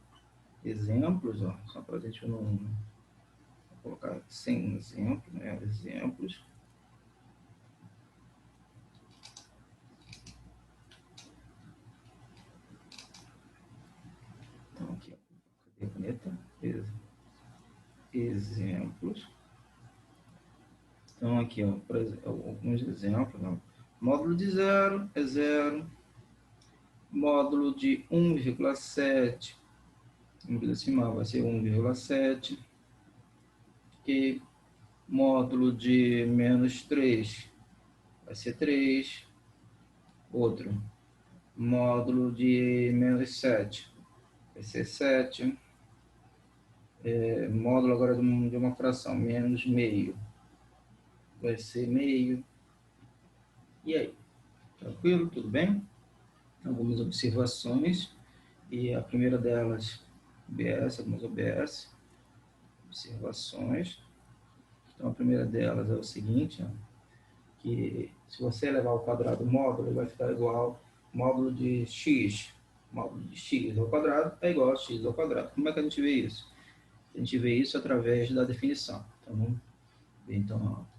exemplos, ó, só para a gente não colocar sem exemplo, né? Exemplos. Então, aqui, ó, exemplos. Então, aqui, ó, por exemplo, alguns exemplos. Ó. Módulo de 0 é 0. Módulo de 1,7, em decimal vai ser 1,7. E módulo de menos 3 vai ser 3. Outro. Módulo de menos 7 vai ser 7. Módulo agora de uma fração, menos meio, vai ser meio. E aí? Tranquilo? Tudo bem? Algumas observações. E a primeira delas, OBS, algumas OBS, observações. Então, a primeira delas é o seguinte, ó, que se você elevar ao quadrado o módulo, ele vai ficar igual módulo de x. Módulo de x ao quadrado é igual a x ao quadrado. Como é que a gente vê isso? A gente vê isso através da definição. Então, vamos ver, então, ó,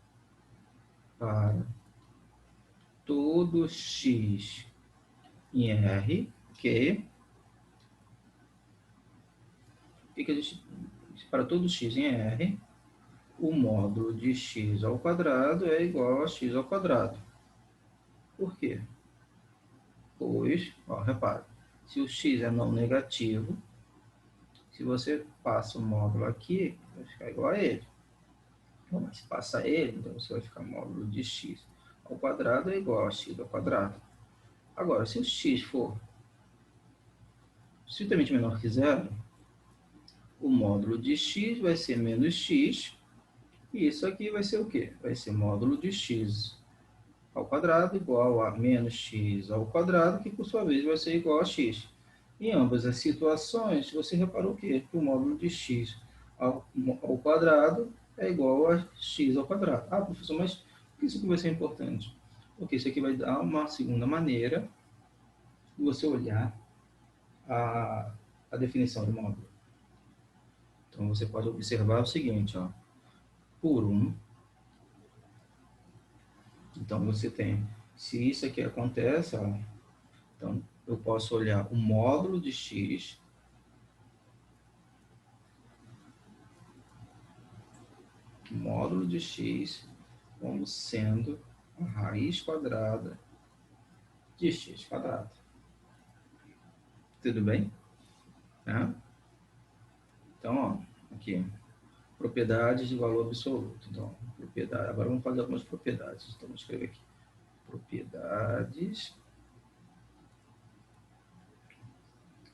para todo x em R, que a gente, para todo x em R, o módulo de x ao quadrado é igual a x ao quadrado. Por quê? Pois, ó, repara, se o x é não negativo, se você passa o módulo aqui, vai ficar igual a ele. Então, mas se passa ele, então você vai ficar módulo de x ao quadrado é igual a x ao quadrado. Agora, se o x for estritamente menor que zero, o módulo de x vai ser menos x, e isso aqui vai ser o quê? Vai ser módulo de x ao quadrado igual a menos x ao quadrado, que por sua vez vai ser igual a x. Em ambas as situações, você reparou o quê? Que o módulo de x ao quadrado é igual a x ao quadrado. Ah, professor, mas por que isso aqui vai ser importante? Porque isso aqui vai dar uma segunda maneira de você olhar a definição do módulo. Então, você pode observar o seguinte, ó, por 1. Então, você tem, se isso aqui acontece, ó, então, eu posso olhar o módulo de x como sendo a raiz quadrada de x quadrado. Tudo bem? Tá? Então, ó, aqui, propriedades de valor absoluto. Então, propriedade. Agora vamos fazer algumas propriedades. Então, vamos escrever aqui. Propriedades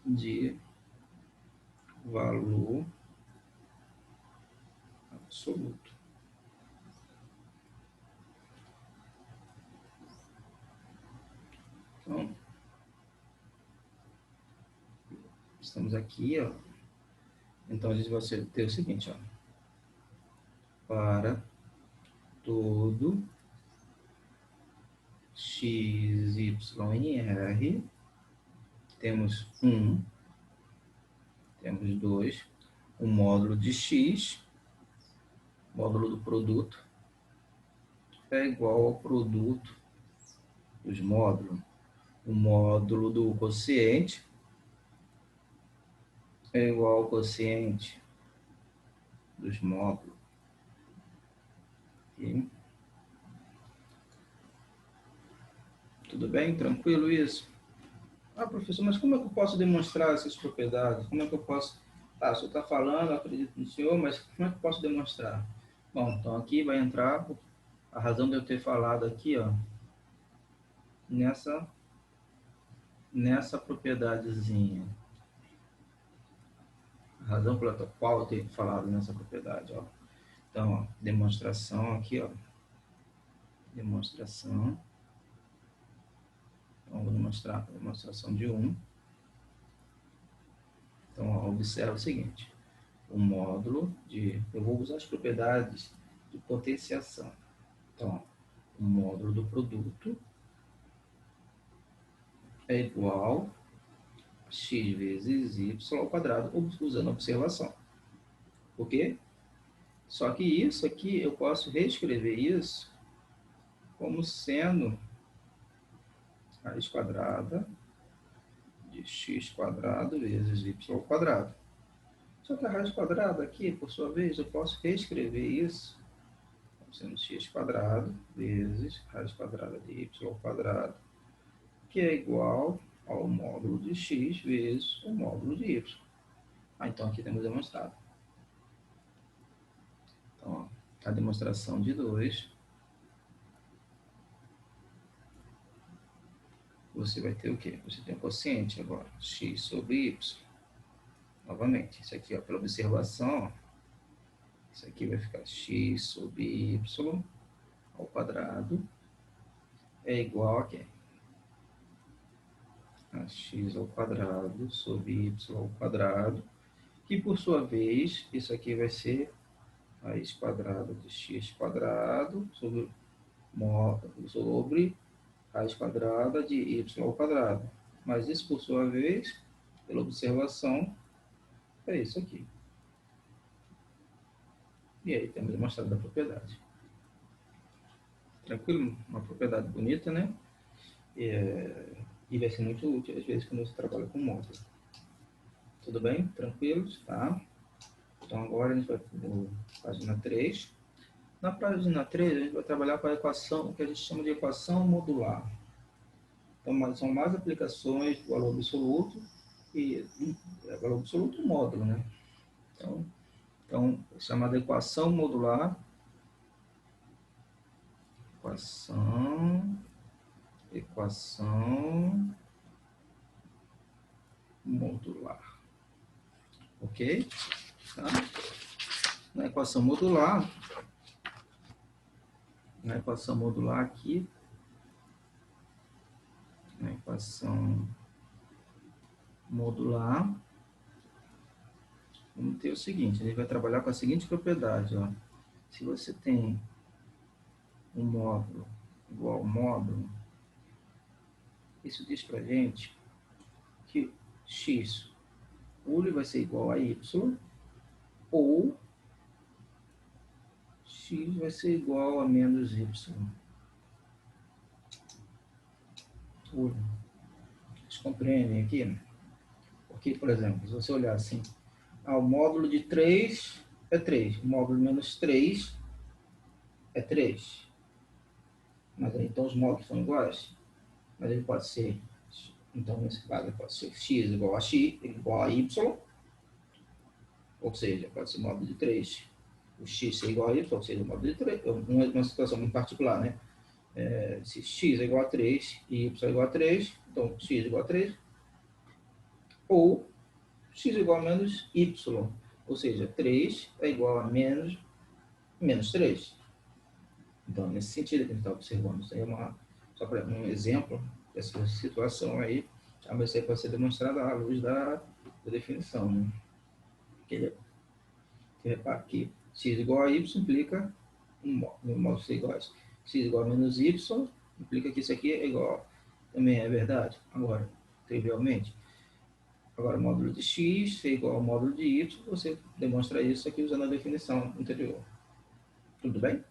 de valor absoluto. Então, estamos aqui, ó. Então, a gente vai ter o seguinte, ó. Para todo x, y em R, temos 1, temos 2, o módulo de x, módulo do produto, é igual ao produto dos módulos. O módulo do quociente é igual ao quociente dos módulos. E tudo bem? Tranquilo isso? Ah, professor, mas como é que eu posso demonstrar essas propriedades? Como é que eu posso... Ah, o senhor está falando, eu acredito no senhor, mas como é que eu posso demonstrar? Bom, então aqui vai entrar a razão de eu ter falado aqui, ó, nessa propriedadezinha. A razão pela qual eu tenho falado nessa propriedade, ó. Então, ó, demonstração aqui, ó. Demonstração. Então, vou demonstrar a demonstração de 1. Então, ó, observa o seguinte. O módulo de... Eu vou usar as propriedades de potenciação. Então, ó, o módulo do produto é igual a x vezes y ao quadrado, usando a observação. Por quê? Só que isso aqui, eu posso reescrever isso como sendo raiz quadrada de x quadrado vezes y ao quadrado. Só que a raiz quadrada aqui, por sua vez, eu posso reescrever isso como sendo x quadrado vezes raiz quadrada de y quadrado, que é igual ao módulo de x vezes o módulo de y. Então aqui temos demonstrado. Então, ó, a demonstração de 2, você vai ter o quê? Você tem o quociente agora, x sobre y. Novamente, isso aqui, ó, pela observação, ó, isso aqui vai ficar x sobre y ao quadrado é igual a quê? A x ao quadrado sobre y ao quadrado, que por sua vez, isso aqui vai ser raiz quadrada de x quadrado sobre raiz quadrada de y ao quadrado. Mas isso, por sua vez, pela observação, é isso aqui. E aí temos demonstrado a propriedade. Tranquilo? Uma propriedade bonita, né? E vai ser muito útil, às vezes, quando você trabalha com módulo. Tudo bem? Tranquilos? Tá? Então, agora a gente vai para a página 3. Na página 3, a gente vai trabalhar com a equação, o que a gente chama de equação modular. Então, são mais aplicações do valor absoluto e valor absoluto módulo, né? Então chamada equação modular, equação modular, ok? Tá? Na equação modular aqui, na equação modular, vamos ter o seguinte, a gente vai trabalhar com a seguinte propriedade, ó. Se você tem um módulo igual ao módulo, isso diz pra gente que x, ele vai ser igual a y, ou x vai ser igual a menos y. Vocês compreendem aqui? Porque, por exemplo, se você olhar assim, o módulo de 3 é 3, o módulo menos 3 é 3. Mas aí, então os módulos são iguais. Mas ele pode ser, então nesse caso, pode ser x igual a x, igual a y, ou seja, pode ser módulo de 3, o x ser igual a y, ou seja, o módulo de 3, uma situação muito particular, né? Se x é igual a 3 e y é igual a 3, então x é igual a 3, ou x é igual a menos y, ou seja, 3 é igual a menos 3. Então, nesse sentido que a gente está observando, isso aí é só para um exemplo dessa situação aí, mas isso aí pode ser demonstrado à luz da definição, né? Que repara que x igual a y implica no modo ser igual a x igual a menos y, implica que isso aqui é igual, também é verdade. Agora, trivialmente, agora o módulo de x ser igual ao módulo de y, você demonstra isso aqui usando a definição anterior. Tudo bem?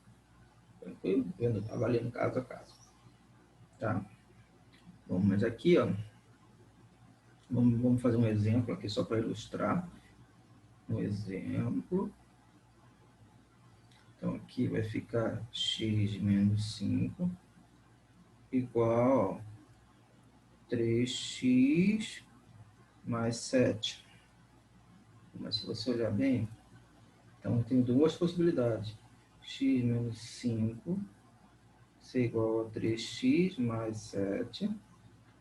Tranquilo? Avaliando caso a caso. Tá? Bom, mas aqui, ó, vamos fazer um exemplo aqui só para ilustrar. Um exemplo. Então, aqui vai ficar x menos 5 igual a 3x mais 7. Mas se você olhar bem, então eu tenho duas possibilidades. X menos 5 ser igual a 3x mais 7,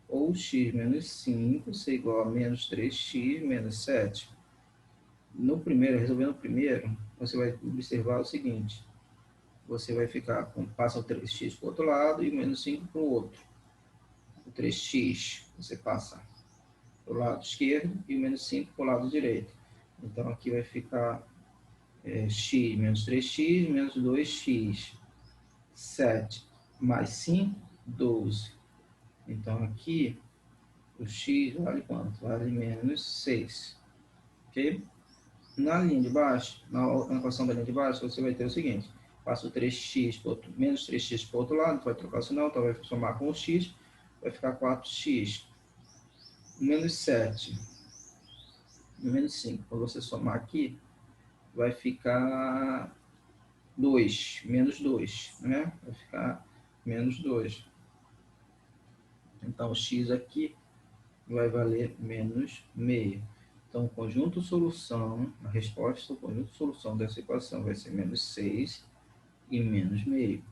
ou x menos 5 ser igual a menos 3x menos 7. No primeiro, resolvendo o primeiro, você vai observar o seguinte: você vai ficar com, passa o 3x para o outro lado e o menos 5 para o outro. O 3x você passa para o lado esquerdo e o menos 5 para o lado direito. Então aqui vai ficar x menos 3x menos 2x. 7 mais 5, 12. Então aqui o x vale quanto? Vale menos 6. Ok? Na linha de baixo, na equação da linha de baixo, você vai ter o seguinte: passa o 3x para outro, menos 3x para o outro lado, vai trocar o sinal, então vai somar com o x, vai ficar 4x. Menos 7 menos 5. Quando você somar aqui, vai ficar 2, menos 2, né? Vai ficar menos 2. Então, o x aqui vai valer menos meio. Então, o conjunto solução, a resposta do conjunto solução dessa equação vai ser menos 6 e menos meio.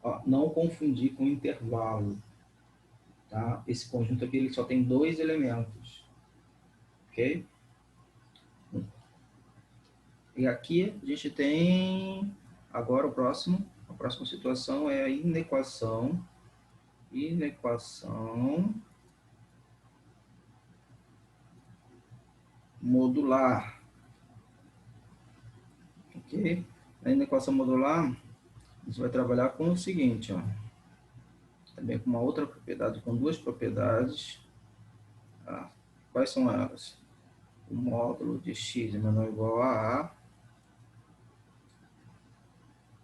Ó, não confundir com intervalo, tá? Esse conjunto aqui ele só tem 2 elementos, ok? E aqui a gente tem, agora a próxima situação é a inequação modular, ok? A inequação modular, a gente vai trabalhar com o seguinte, ó, também com uma outra propriedade, com duas propriedades. Tá? Quais são elas? O módulo de x é menor ou igual a A.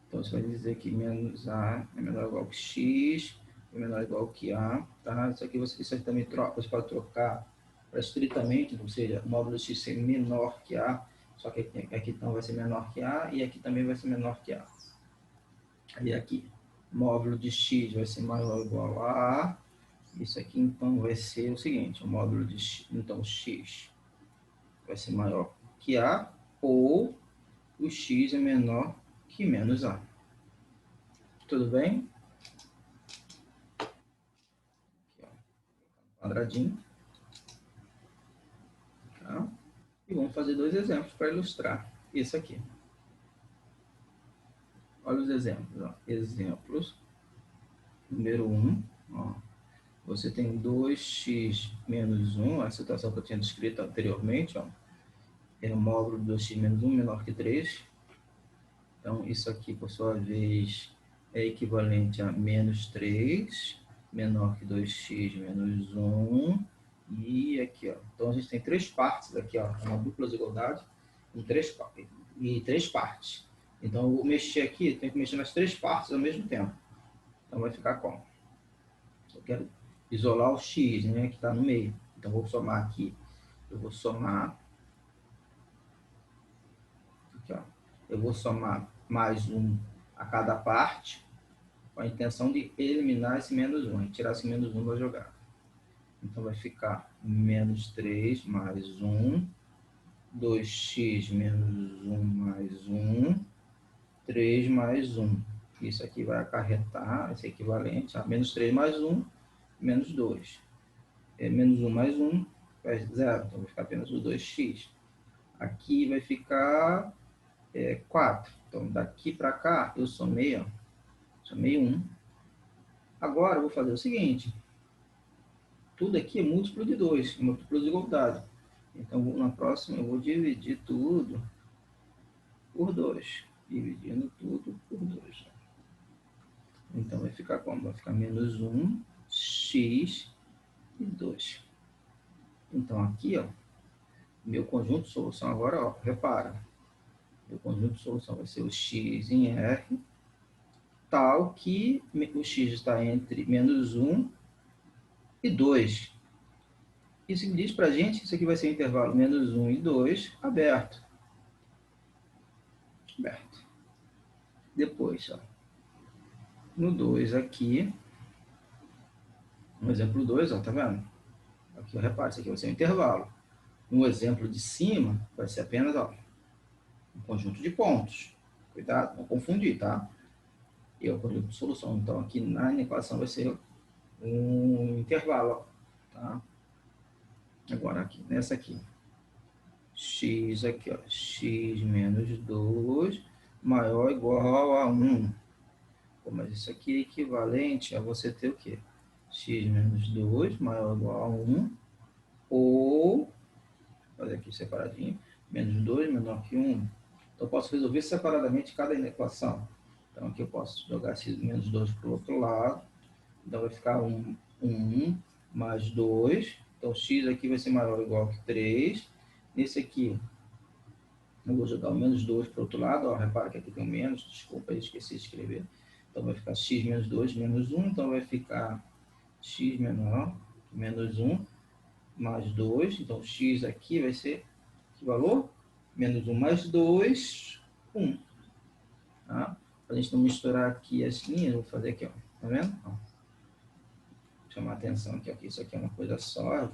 Então, você vai dizer que menos A é menor ou igual que x, é menor ou igual que A. Tá? Isso aqui você também troca, você pode trocar para estritamente, ou seja, o módulo de x ser menor que A, só que aqui então vai ser menor que A e aqui também vai ser menor que A. E aqui, módulo de x vai ser maior ou igual a A. Isso aqui então vai ser o seguinte, o módulo de x, então x vai ser maior que A ou o x é menor que menos A. Tudo bem? Aqui, ó, quadradinho. Tá? E vamos fazer dois exemplos para ilustrar isso aqui. Olha os exemplos. Ó. Exemplos. Número 1. Ó. Você tem 2x menos 1, a situação que eu tinha descrito anteriormente. Ó. É o módulo de 2x menos 1 menor que 3. Então, isso aqui, por sua vez, é equivalente a menos 3, menor que 2x menos 1. E aqui, ó. Então, a gente tem três partes aqui, ó. Uma dupla desigualdade em três partes. Então, eu vou mexer aqui, tenho que mexer nas três partes ao mesmo tempo. Então, vai ficar como? Eu quero isolar o x, né, que está no meio. Então, vou somar aqui. Eu vou somar... Aqui, ó. Eu vou somar mais 1 a cada parte, com a intenção de eliminar esse menos 1, tirar esse menos 1 da jogada. Então, vai ficar menos 3 mais 1, 2x menos 1 mais 1, 3 mais 1. Isso aqui vai acarretar, esse equivalente a menos 3 mais 1, menos 2. Menos 1 mais 1 faz 0, então vai ficar apenas o 2x. Aqui vai ficar 4. Então, daqui para cá, eu somei 1. Agora, eu vou fazer o seguinte. Tudo aqui é múltiplo de 2, múltiplo de igualdade. Então, na próxima, eu vou dividir tudo por 2. Dividindo tudo por 2. Então, vai ficar como? Vai ficar menos 1, x e 2. Então, aqui, ó, meu conjunto de solução agora, ó, repara. Meu conjunto de solução vai ser o x em R, tal que o x está entre menos 1 e 2. Isso diz para a gente que isso aqui vai ser o intervalo menos 1 e 2 aberto. Aberto. Depois, ó, no 2 aqui, no exemplo 2, ó, tá vendo? Aqui, ó, repara, isso aqui vai ser o intervalo. No exemplo de cima, vai ser apenas, ó, um conjunto de pontos. Cuidado, não confundir, tá? E é o conjunto de solução. Então, aqui na equação vai ser um intervalo, ó, tá? Agora, aqui, nessa aqui. X aqui, ó, x menos 2 maior ou igual a 1. Pô, mas isso aqui é equivalente a você ter o quê? X menos 2 maior ou igual a 1, ou, vou fazer aqui separadinho, menos 2 menor que 1. Então, eu posso resolver separadamente cada equação. Então, aqui eu posso jogar esse menos 2 para o outro lado. Então, vai ficar 1 mais 2. Então, x aqui vai ser maior ou igual que 3. Nesse aqui, eu vou jogar o menos 2 para o outro lado. Ó, repara que aqui tem um menos, desculpa, eu esqueci de escrever. Então, vai ficar x menos 2 menos 1. Então, vai ficar x menor que menos 1. mais 2. Então, x aqui vai ser que valor? Menos 1 mais 2, 1. Tá? Para a gente não misturar aqui as linhas, eu vou fazer aqui, ó. Tá vendo? Ó. Vou chamar a atenção aqui, ó, que isso aqui é uma coisa só.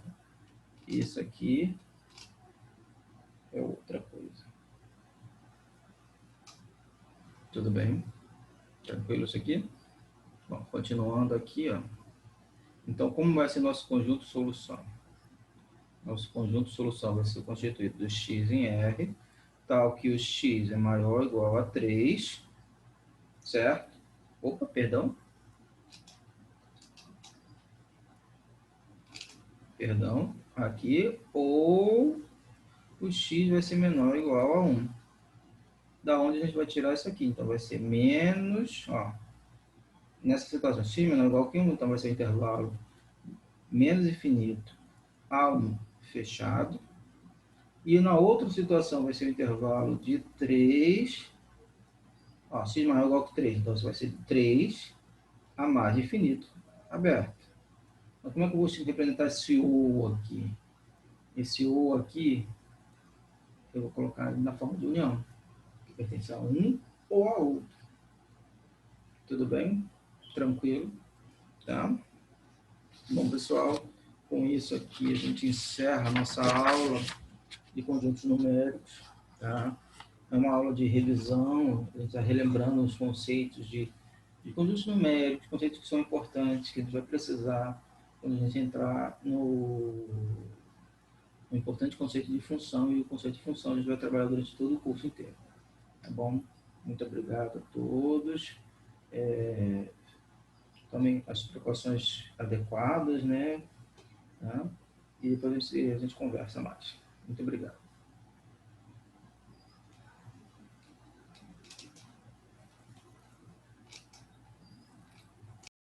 Isso aqui é outra coisa. Tudo bem? Tranquilo isso aqui? Bom, continuando aqui, ó. Então, como vai ser nosso conjunto solução? Nosso conjunto solução vai ser constituído do x em R, tal que o x é maior ou igual a 3, certo? Opa, perdão. Perdão, aqui, ou o x vai ser menor ou igual a 1. Da onde a gente vai tirar isso aqui? Então, vai ser menos, ó, nessa situação, x menor ou igual a 1, então vai ser o intervalo menos infinito a 1 fechado. E na outra situação vai ser o intervalo de 3, ó, x maior ou igual a 3, então isso vai ser 3 a mais infinito aberto. Mas como é que eu vou representar esse O aqui? Esse O aqui, eu vou colocar na forma de união, que pertence a um ou a outro. Tudo bem? Tranquilo? Tá? Bom, pessoal, com isso aqui a gente encerra a nossa aula de conjuntos numéricos. Tá? É uma aula de revisão, a gente está relembrando os conceitos de conjuntos numéricos, conceitos que são importantes, que a gente vai precisar quando a gente entrar no importante conceito de função, e o conceito de função a gente vai trabalhar durante todo o curso inteiro. Tá bom? Muito obrigado a todos. Tomem as precauções adequadas, né? Tá? E depois a gente conversa mais. Muito obrigado.